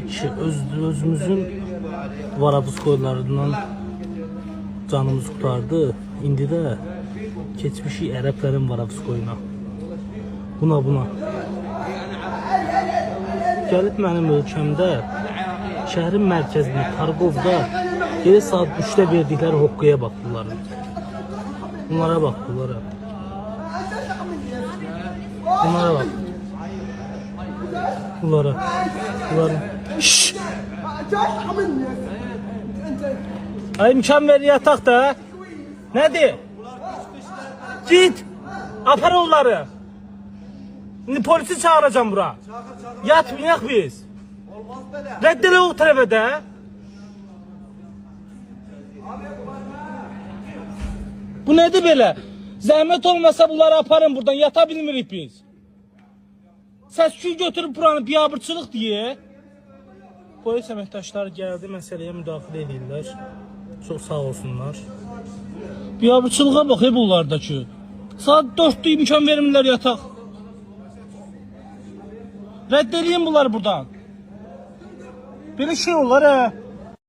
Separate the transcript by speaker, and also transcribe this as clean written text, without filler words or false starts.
Speaker 1: ki özümüzün varavuz koylarından canımız kurtardı. İndi də keçmişik ərəblərin varavuz koyuna. Buna. Gəlib mənim ölkəmdə, şəhərin mərkəzində, Targovda geri saat 3'te verdikləri hoqqaya bax bunların. Bunlara bax, bunlara. Bunlara bax. Bunlara. Şşş! Ay imkan ver yataq da. Nədir? Git! Apar onları. Şimdi polisi çağıracağım bura. Yatmayak biz. Reddele o tərəfədə. Bu nedir belə? Zəhmət olmasa bunları aparın buradan, yata bilmirik biz. Səs-küy götürüb buranı biabırçılıq diye. Polis əməkdaşları gəldi, məsələyə müdaxilə edirlər. Çox sağ olsunlar. Biabırçılığa bax bunlardakı. Saat 4'də imkan vermirlər yataq. Rədd eləyin bunları buradan. Belə şey olar